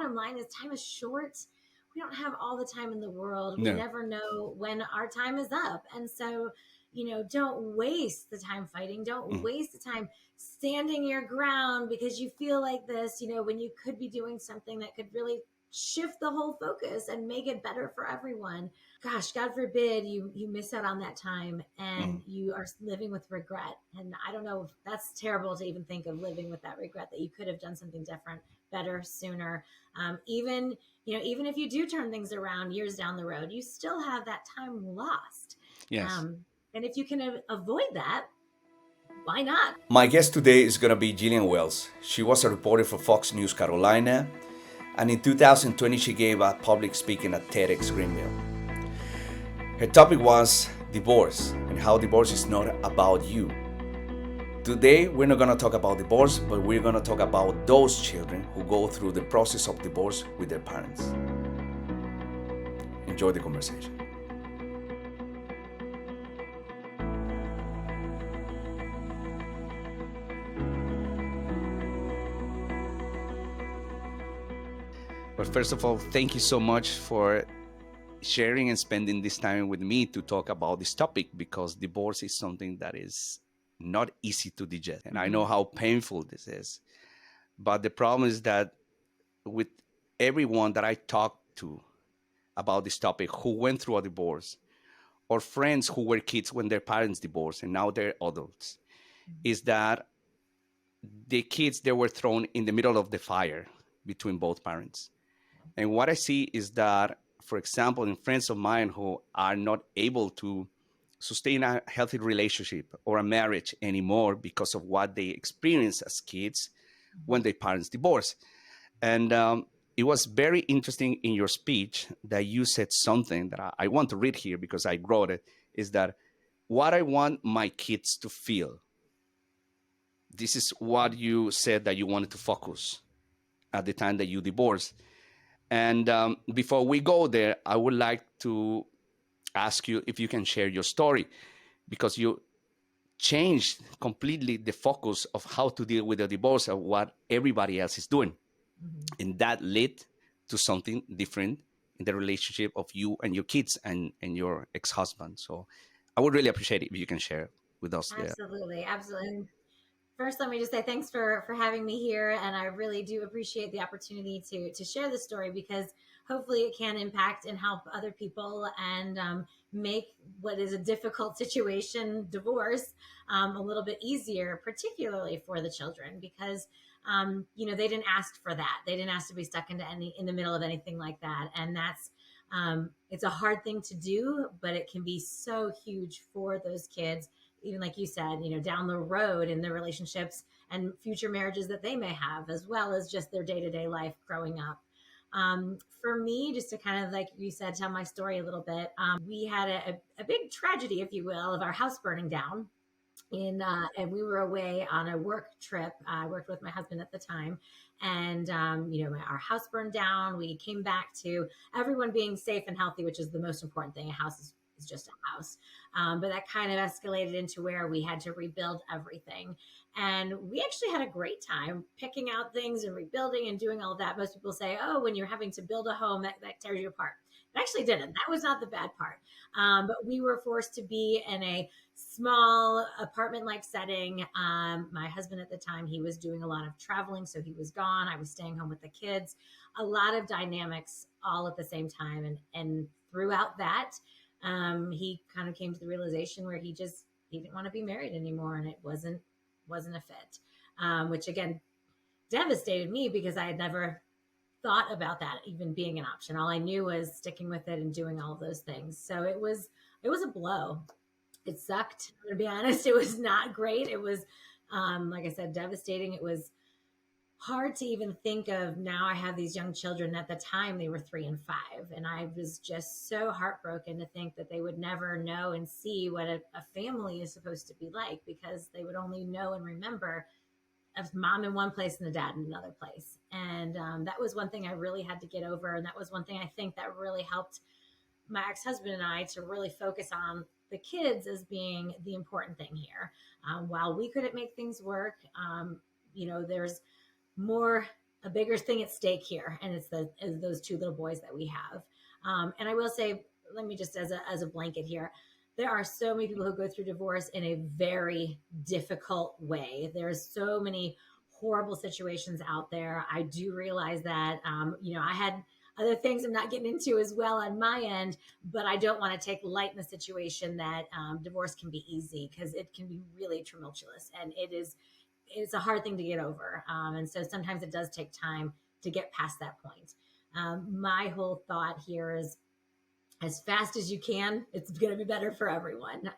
bottom line is time is short. We don't have all the time in the world. We No. never know when our time is up. And so, don't waste the time fighting. Don't Mm. waste the time standing your ground because you feel like this, when you could be doing something that could really shift the whole focus and make it better for everyone. Gosh, God forbid you miss out on that time and Mm. you are living with regret. And I don't know if that's terrible to even think of, living with that regret that you could have done something different, better, sooner. Even if you do turn things around years down the road, you still have that time lost. Yes. And if you can avoid that, why not? My guest today is going to be Jillian Wells. She was a reporter for Fox News Carolina, and in 2020 she gave a public speaking at TEDX Greenville. Her topic was divorce and how divorce is not about you. Today we're not going to talk about divorce, but we're going to talk about those children who go through the process of divorce with their parents. Enjoy the conversation. But first of all, thank you so much for sharing and spending this time with me to talk about this topic, because divorce is something that is not easy to digest. And I know how painful this is. But the problem is that with everyone that I talk to about this topic who went through a divorce, or friends who were kids when their parents divorced and now they're adults, is that the kids, they were thrown in the middle of the fire between both parents. And what I see is that, for example, in friends of mine who are not able to sustain a healthy relationship or a marriage anymore because of what they experienced as kids when their parents divorced. And it was very interesting in your speech that you said something that I want to read here because I wrote it, is that what I want my kids to feel. This is what you said that you wanted to focus at the time that you divorced. And before we go there, I would like to ask you if you can share your story, because you changed completely the focus of how to deal with the divorce of what everybody else is doing. And that led to something different in the relationship of you and your kids and your ex-husband. So I would really appreciate it if you can share with us. Absolutely. Absolutely. First, let me just say thanks for having me here, and I really do appreciate the opportunity to share the story, because hopefully it can impact and help other people and make what is a difficult situation, divorce, a little bit easier, particularly for the children, because they didn't ask for that. They didn't ask to be stuck in the middle of anything like that, and that's it's a hard thing to do, but it can be so huge for those kids, even like you said, down the road in their relationships and future marriages that they may have, as well as just their day-to-day life growing up. For me, just to kind of, like you said, tell my story a little bit, we had a big tragedy, if you will, of our house burning down. And we were away on a work trip. I worked with my husband at the time, and our house burned down. We came back to everyone being safe and healthy, which is the most important thing. A house is just a house, but that kind of escalated into where we had to rebuild everything. And we actually had a great time picking out things and rebuilding and doing all of that. Most people say, oh, when you're having to build a home, that tears you apart. It actually didn't. That was not the bad part. But we were forced to be in a small apartment-like setting. My husband at the time, he was doing a lot of traveling, so he was gone. I was staying home with the kids. A lot of dynamics all at the same time. And throughout that, he kind of came to the realization where he didn't want to be married anymore, and it wasn't a fit, which again devastated me, because I had never thought about that even being an option. All I knew was sticking with it and doing all of those things. So it was a blow. It sucked, to be honest. It was not great. It was, like I said, devastating. It was hard to even think of. Now I have these young children. At the time, they were 3 and 5. And I was just so heartbroken to think that they would never know and see what a family is supposed to be like, because they would only know and remember of mom in one place and the dad in another place. And that was one thing I really had to get over. And that was one thing I think that really helped my ex-husband and I to really focus on the kids as being the important thing here. While we couldn't make things work, there's more a bigger thing at stake here, and it's those two little boys that we have. And I will say, let me just as a blanket here, there are so many people who go through divorce in a very difficult way. There's so many horrible situations out there. I do realize that, I had other things I'm not getting into as well on my end, but I don't want to take light in the situation that divorce can be easy, because it can be really tumultuous, and it's a hard thing to get over. And so sometimes it does take time to get past that point. My whole thought here is, as fast as you can, it's going to be better for everyone.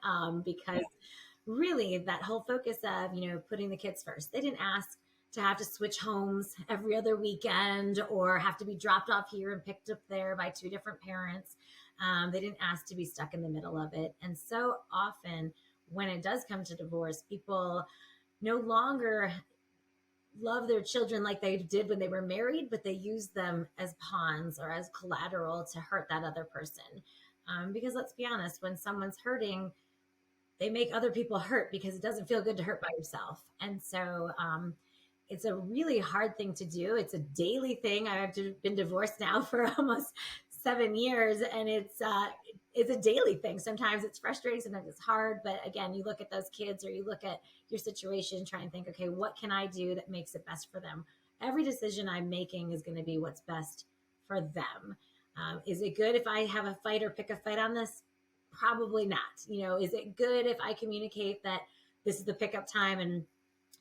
Because really that whole focus of, putting the kids first, they didn't ask to have to switch homes every other weekend or have to be dropped off here and picked up there by two different parents. They didn't ask to be stuck in the middle of it. And so often when it does come to divorce, people no longer love their children like they did when they were married, but they use them as pawns or as collateral to hurt that other person. Because let's be honest, when someone's hurting, they make other people hurt, because it doesn't feel good to hurt by yourself. And so it's a really hard thing to do. It's a daily thing. I've been divorced now for almost 7 years, and it's a daily thing. Sometimes it's frustrating, sometimes it's hard, but again, you look at those kids or you look at your situation, try and think, okay, what can I do that makes it best for them? Every decision I'm making is going to be what's best for them. Is it good if I have a fight or pick a fight on this? Probably not. Is it good if I communicate that this is the pickup time, and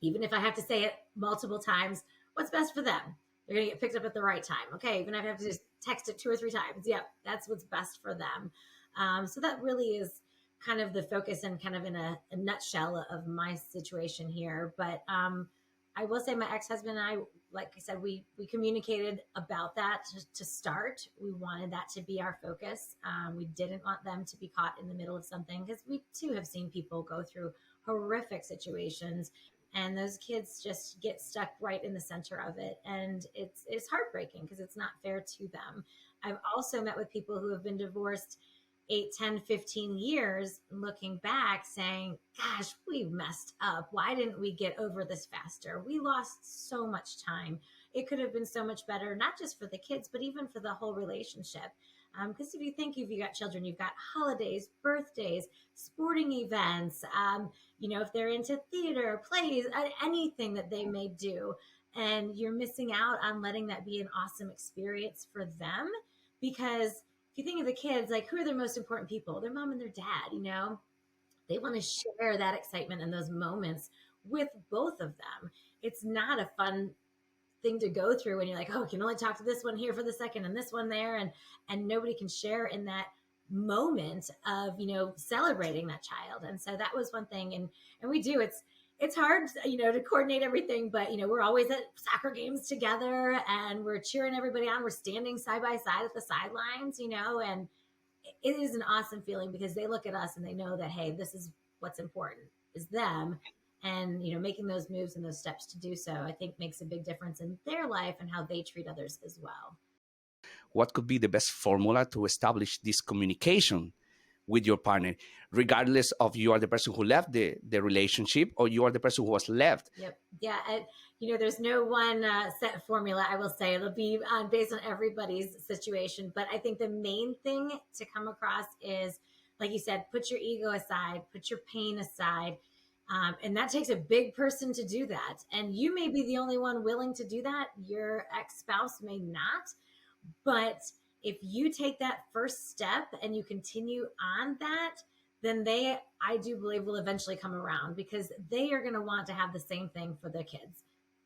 even if I have to say it multiple times, what's best for them? They're going to get picked up at the right time. Okay, even if I have to just text it 2 or 3 times, yep, that's what's best for them. So that really is kind of the focus and kind of in a nutshell of my situation here. But I will say my ex-husband and I, like I said, we communicated about that to start. We wanted that to be our focus. We didn't want them to be caught in the middle of something, because we too have seen people go through horrific situations, and those kids just get stuck right in the center of it. And it's heartbreaking, because it's not fair to them. I've also met with people who have been divorced 8, 10, 15 years, looking back saying, gosh, we messed up. Why didn't we get over this faster? We lost so much time. It could have been so much better, not just for the kids, but even for the whole relationship. Because if you got children, you've got holidays, birthdays, sporting events, if they're into theater, plays, anything that they may do, and you're missing out on letting that be an awesome experience for them. Because if you think of the kids, like, who are their most important people? Their mom and their dad. They want to share that excitement and those moments with both of them. It's not a fun thing to go through when you're like, oh, I can only talk to this one here for the second and this one there, and nobody can share in that moment of celebrating that child. And so that was one thing, and we do, it's hard to coordinate everything, but we're always at soccer games together, and we're cheering everybody on. We're standing side by side at the sidelines, and it is an awesome feeling, because they look at us and they know that, hey, this is what's important, is them. And making those moves and those steps to do so, I think, makes a big difference in their life and how they treat others as well. What could be the best formula to establish this communication with your partner, regardless of you are the person who left the relationship or you are the person who was left? Yep. Yeah. There's no one set formula. I will say it'll be based on everybody's situation. But I think the main thing to come across is, like you said, put your ego aside, put your pain aside. And that takes a big person to do that. And you may be the only one willing to do that. Your ex-spouse may not. But if you take that first step and you continue on that, then I do believe, will eventually come around, because they are going to want to have the same thing for their kids.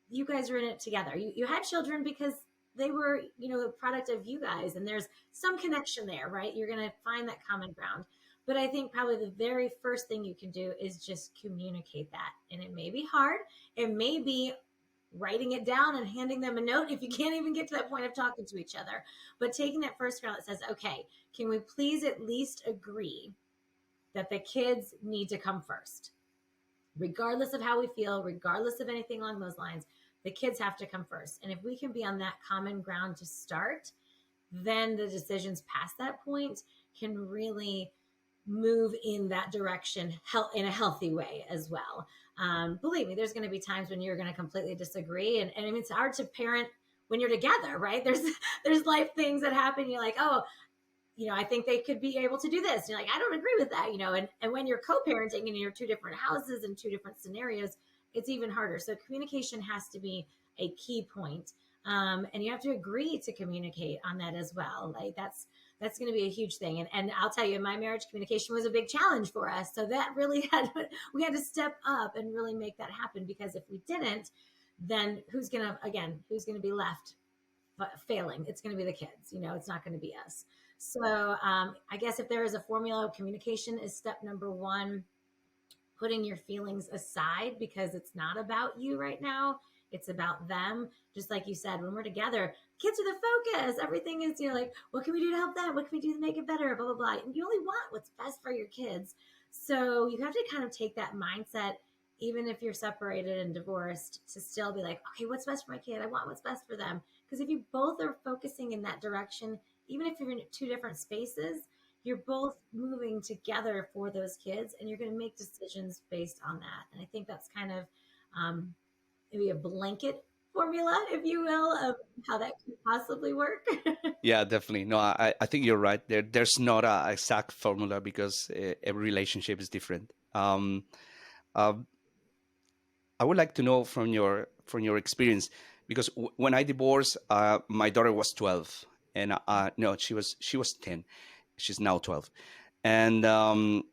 You guys are in it together. You had children because they were, a product of you guys, and there's some connection there, right? You're going to find that common ground. But I think probably the very first thing you can do is just communicate that. And it may be hard. It may be writing it down and handing them a note if you can't even get to that point of talking to each other. But taking that first round that says, okay, can we please at least agree that the kids need to come first? Regardless of how we feel, regardless of anything along those lines, the kids have to come first. And if we can be on that common ground to start, then the decisions past that point can really move in that direction in a healthy way as well. Believe me, there's going to be times when you're going to completely disagree. And I mean, it's hard to parent when you're together, right? There's life things that happen. You're like, oh, I think they could be able to do this. You're like, I don't agree with that, and when you're co-parenting and you're two different houses and two different scenarios, it's even harder. So communication has to be a key point. And you have to agree to communicate on that as well. Like that's going to be a huge thing. And I'll tell you, in my marriage, communication was a big challenge for us. So that really we had to step up and really make that happen, because if we didn't, then who's going to be left failing? It's going to be the kids, it's not going to be us. So I guess if there is a formula, communication is step number one. Putting your feelings aside, because it's not about you right now. It's about them. Just like you said, when we're together, kids are the focus. Everything is, like, what can we do to help them? What can we do to make it better? Blah, blah, blah. And you only want what's best for your kids. So you have to kind of take that mindset, even if you're separated and divorced, to still be like, okay, what's best for my kid? I want what's best for them. Because if you both are focusing in that direction, even if you're in two different spaces, you're both moving together for those kids, and you're going to make decisions based on that. And I think that's kind of maybe a blanket formula, if you will, of how that could possibly work. Yeah, definitely. No, I think you're right. There's not a exact formula, because every relationship is different. Uh, I would like to know from your experience, because when I divorced, my daughter was 12, and no, she was 10. She's now 12, and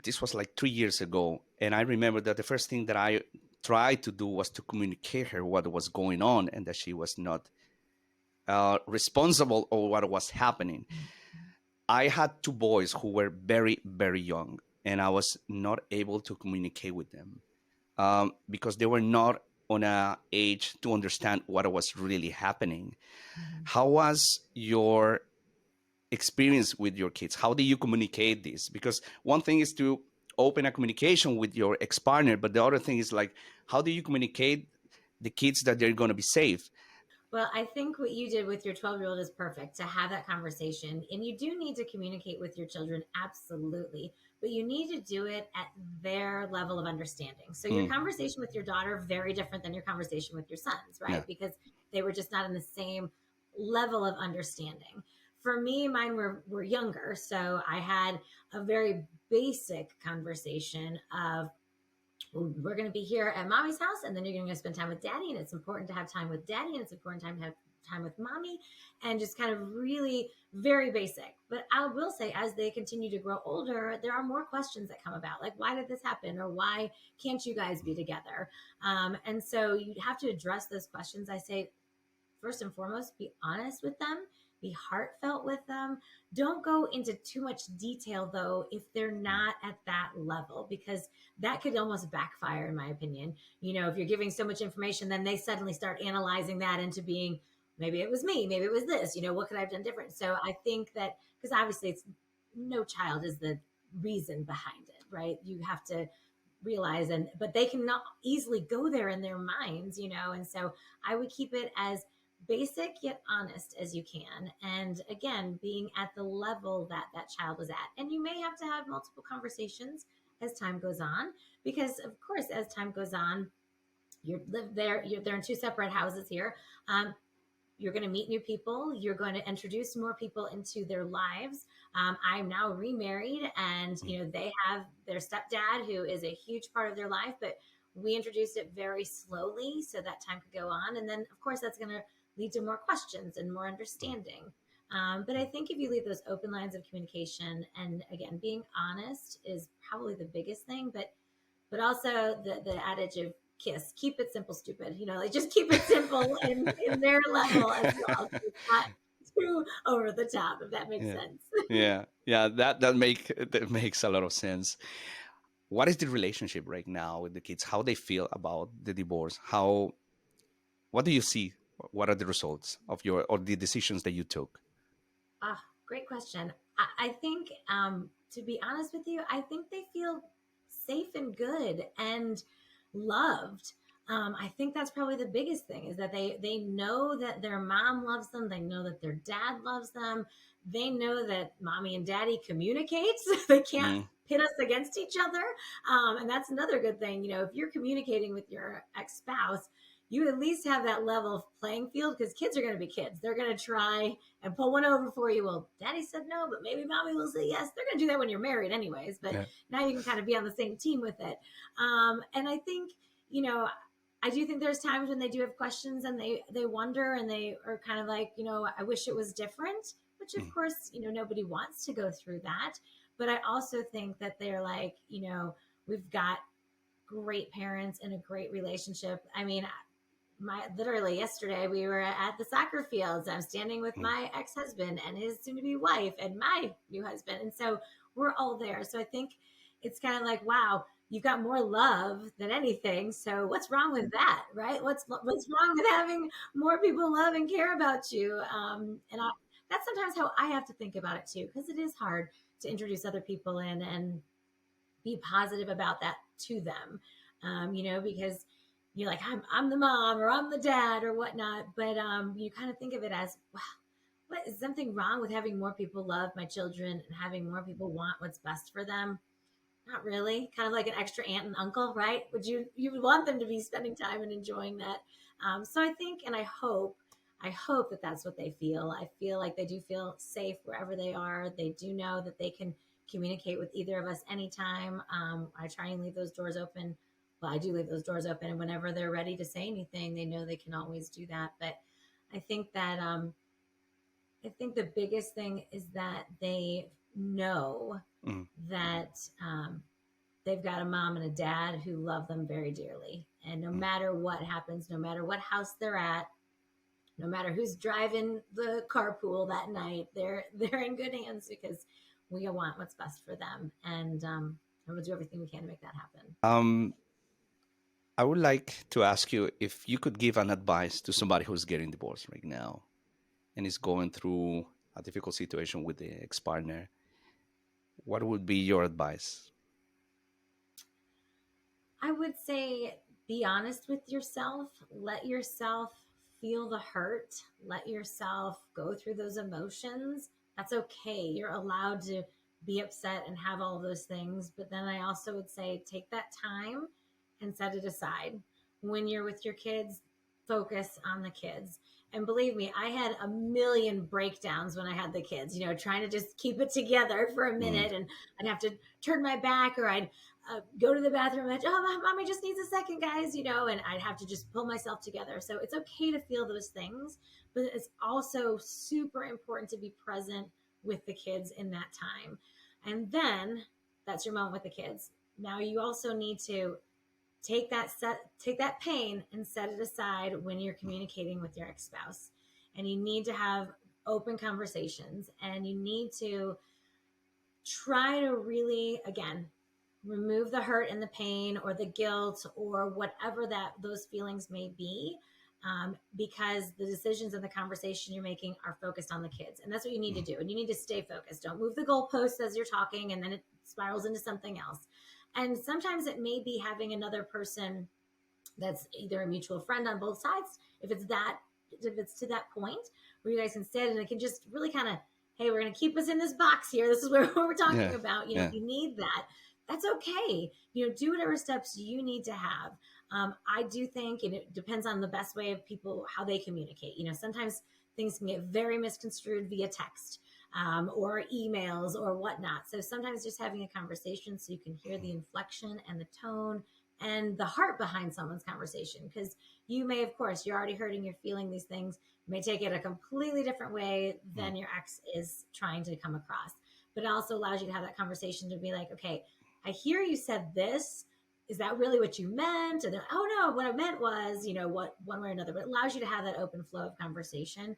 this was like 3 years ago. And I remember that the first thing that I tried to do was to communicate her what was going on, and that she was not responsible for what was happening. I had two boys who were very, very young, and I was not able to communicate with them because they were not on an age to understand what was really happening. Mm-hmm. How was your experience with your kids? How do you communicate this? Because one thing is to open a communication with your ex-partner, but the other thing is, like, how do you communicate the kids that they're going to be safe? Well, I think what you did with your 12-year-old is perfect, to have that conversation. And you do need to communicate with your children, absolutely. But you need to do it at their level of understanding. So your conversation with your daughter, very different than your conversation with your sons, right? Yeah. Because they were just not in the same level of understanding. For me, mine were younger. So I had a very basic conversation of, we're going to be here at mommy's house, and then you're going to spend time with daddy, and it's important to have time with daddy, and it's important to have time with mommy, and just kind of really very basic. But I will say, as they continue to grow older, there are more questions that come about, like, why did this happen? Or why can't you guys be together? And so you have to address those questions. I say, first and foremost, be honest with them, be heartfelt with them. Don't go into too much detail, though, if they're not at that level, because that could almost backfire, in my opinion. If you're giving so much information, then they suddenly start analyzing that into being, maybe it was me, maybe it was this, what could I have done different? So I think that, because obviously no child is the reason behind it, right? You have to realize, but they can not easily go there in their minds, and so I would keep it as basic yet honest as you can. And again, being at the level that that child is at. And you may have to have multiple conversations as time goes on, because of course, as time goes on, they're in two separate houses here. You're going to meet new people. You're going to introduce more people into their lives. I'm now remarried, and they have their stepdad, who is a huge part of their life, but we introduced it very slowly so that time could go on. And then of course that's going to lead to more questions and more understanding. But I think if you leave those open lines of communication, and again, being honest is probably the biggest thing, but also the adage of KISS, keep it simple, stupid, just keep it simple in their level as well. It's not too over the top, if that makes sense. Yeah. That makes a lot of sense. What is the relationship right now with the kids? How they feel about the divorce? What do you see? What are the results of the decisions that you took? Great question. I think, to be honest with you, I think they feel safe and good and loved. I think that's probably the biggest thing, is that they know that their mom loves them. They know that their dad loves them. They know that mommy and daddy communicate. They can't pit us against each other. And that's another good thing. If you're communicating with your ex-spouse, you at least have that level playing field, because kids are going to be kids. They're going to try and pull one over for you. Well, daddy said no, but maybe mommy will say yes. They're going to do that when you're married anyways, but Yeah. now you can kind of be on the same team with it. And I think, I do think there's times when they do have questions and they wonder and they are kind of like, I wish it was different, which of course, nobody wants to go through that. But I also think that they're like, we've got great parents and a great relationship. I mean, literally yesterday we were at the soccer fields. I'm standing with my ex-husband and his soon-to-be wife and my new husband, and so we're all there. So I think it's kind of like, wow, you've got more love than anything. So what's wrong with that, right? What's wrong with having more people love and care about you? That's sometimes how I have to think about it too, because it is hard to introduce other people in and be positive about that to them, because you're like, I'm the mom or I'm the dad or whatnot. But you kind of think of it as, wow, what is something wrong with having more people love my children and having more people want what's best for them? Not really. Kind of like an extra aunt and uncle, right? You would want them to be spending time and enjoying that. So I think, and I hope that that's what they feel. I feel like they do feel safe wherever they are. They do know that they can communicate with either of us anytime. I try and leave those doors open. Well, I do leave those doors open, and whenever they're ready to say anything, they know they can always do that. But I think that I think the biggest thing is that they know that they've got a mom and a dad who love them very dearly, and no matter what happens, no matter what house they're at, no matter who's driving the carpool that night, they're in good hands, because we want what's best for them, and we'll do everything we can to make that happen. I would like to ask you if you could give an advice to somebody who's getting divorced right now and is going through a difficult situation with the ex-partner. What would be your advice? I would say be honest with yourself. Let yourself feel the hurt. Let yourself go through those emotions. That's okay. You're allowed to be upset and have all of those things. But then I also would say take that time and set it aside. When you're with your kids, focus on the kids. And believe me, I had a million breakdowns when I had the kids, trying to just keep it together for a minute. And I'd have to turn my back, or I'd go to the bathroom and, mommy just needs a second, guys, and I'd have to just pull myself together. So it's okay to feel those things, but it's also super important to be present with the kids in that time. And then that's your moment with the kids. Now you also need to take that pain and set it aside when you're communicating with your ex-spouse. And you need to have open conversations, and you need to try to really, again, remove the hurt and the pain or the guilt or whatever that those feelings may be, because the decisions and the conversation you're making are focused on the kids. And that's what you need to do. And you need to stay focused. Don't move the goalposts as you're talking and then it spirals into something else. And sometimes it may be having another person that's either a mutual friend on both sides, if it's to that point where you guys can sit and it can just really kind of, hey, we're going to keep us in this box here. This is what we're talking about. If you need that, that's okay. Do whatever steps you need to have. I do think, and it depends on the best way of people, how they communicate. Sometimes things can get very misconstrued via text. Or emails or whatnot. So sometimes just having a conversation so you can hear the inflection and the tone and the heart behind someone's conversation. Because you may, of course, you're already hurting, you're feeling these things, you may take it a completely different way than your ex is trying to come across. But it also allows you to have that conversation to be like, okay, I hear you said this. Is that really what you meant? And then, oh no, what I meant was, what one way or another. But it allows you to have that open flow of conversation.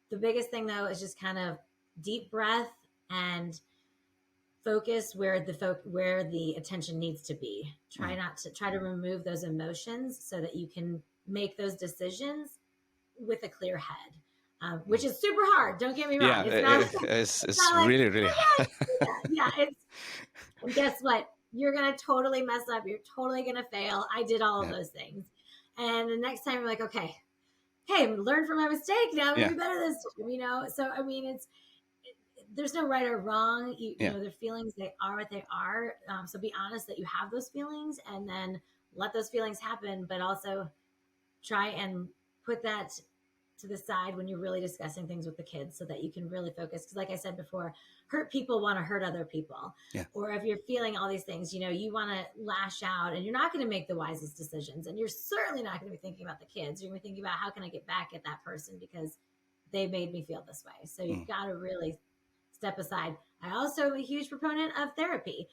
The biggest thing, though, is just kind of deep breath and focus where the attention needs to be. Try to remove those emotions so that you can make those decisions with a clear head, which is super hard. Don't get me wrong. It's really, really hard. And guess what? You're going to totally mess up. You're totally going to fail. I did all of those things. And the next time you're like, okay, hey, learn from my mistake. Now I'm gonna be better this time, So I mean, there's no right or wrong. Their feelings, they are what they are. So be honest that you have those feelings, and then let those feelings happen. But also try and put that to the side when you're really discussing things with the kids so that you can really focus. Because, like I said before, hurt people want to hurt other people. Yeah. Or if you're feeling all these things, you want to lash out and you're not going to make the wisest decisions. And you're certainly not going to be thinking about the kids. You're going to be thinking about how can I get back at that person because they made me feel this way. So you've got to really step aside. I also am a huge proponent of therapy.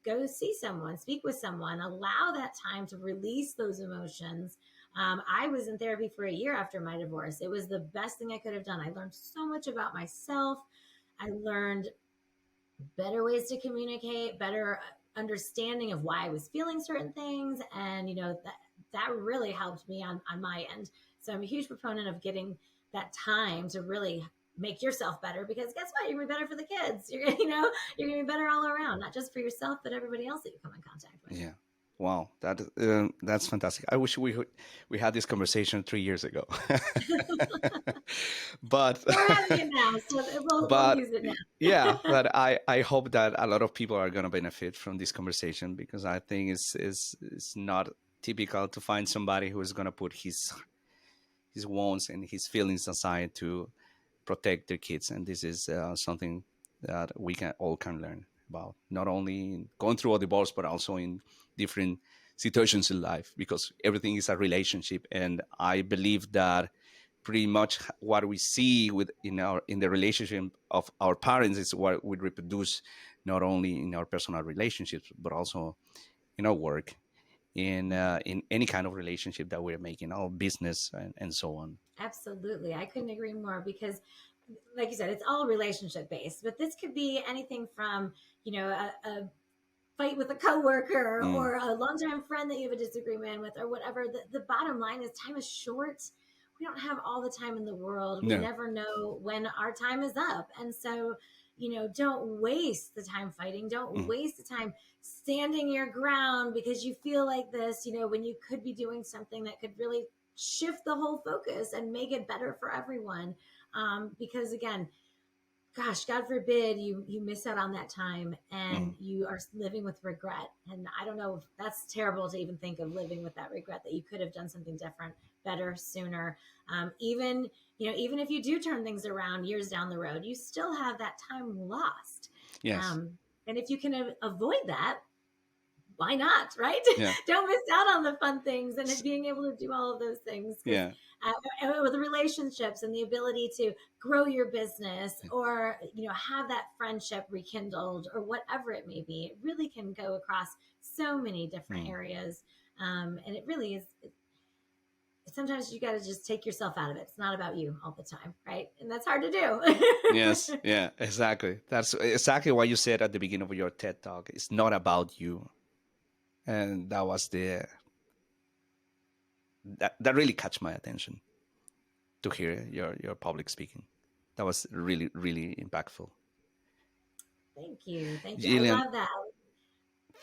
Go see someone, speak with someone, allow that time to release those emotions. I was in therapy for a year after my divorce. It was the best thing I could have done. I learned so much about myself. I learned better ways to communicate, better understanding of why I was feeling certain things. And, that really helped me on my end. So I'm a huge proponent of getting that time to really make yourself better, because guess what? You're gonna be better for the kids. You're gonna be better all around, not just for yourself, but everybody else that you come in contact with. Yeah. Wow, that's fantastic. I wish we had this conversation 3 years ago. But we're having it now, so we'll use it now. Yeah, but I hope that a lot of people are going to benefit from this conversation, because I think it's not typical to find somebody who is going to put his wants and his feelings aside to protect their kids, and this is something that we all can learn about, not only in going through a divorce, but also in different situations in life, because everything is a relationship. And I believe that pretty much what we see in the relationship of our parents is what we reproduce, not only in our personal relationships, but also in our work, in any kind of relationship that we're making, our business, and so on. Absolutely. I couldn't agree more, because like you said, it's all relationship based, but this could be anything from, a fight with a coworker or a longtime friend that you have a disagreement with or whatever. The bottom line is time is short. We don't have all the time in the world. We never know when our time is up. And so, don't waste the time fighting. Don't waste the time standing your ground because you feel like this, when you could be doing something that could really shift the whole focus and make it better for everyone. Because again, gosh, God forbid you miss out on that time and you are living with regret. And I don't know if that's terrible to even think of, living with that regret that you could have done something different, better, sooner. Even if you do turn things around years down the road, you still have that time lost. Yes. And if you can avoid that, why not, right? Yeah. Don't miss out on the fun things and being able to do all of those things. Yeah. With the relationships and the ability to grow your business, or have that friendship rekindled, or whatever it may be, it really can go across so many different areas. And it really is. Sometimes you got to just take yourself out of it. It's not about you all the time, right? And that's hard to do. Yes, yeah, exactly. That's exactly what you said at the beginning of your TED Talk. It's not about you. And that was that really caught my attention, to hear your public speaking. That was really, really impactful. Thank you. Jillian, I love that.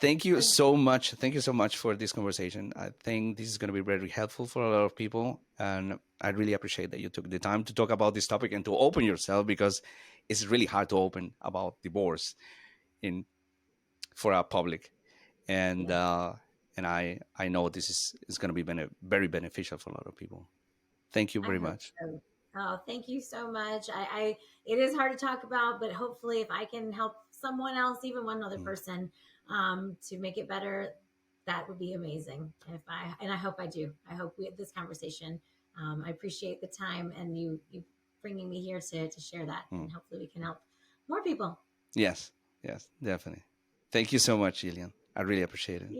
Thank you so much. Thank you so much for this conversation. I think this is going to be very helpful for a lot of people. And I really appreciate that you took the time to talk about this topic and to open yourself, because it's really hard to open about divorce for our public. And I know this is going to be very beneficial for a lot of people. Thank you very much. So. Oh, thank you so much. It is hard to talk about, but hopefully if I can help someone else, even one other person, to make it better, that would be amazing. And I hope I do. I hope this conversation, I appreciate the time and you bringing me here to share that, and hopefully we can help more people. Yes, definitely. Thank you so much, Jillian. I really appreciate it.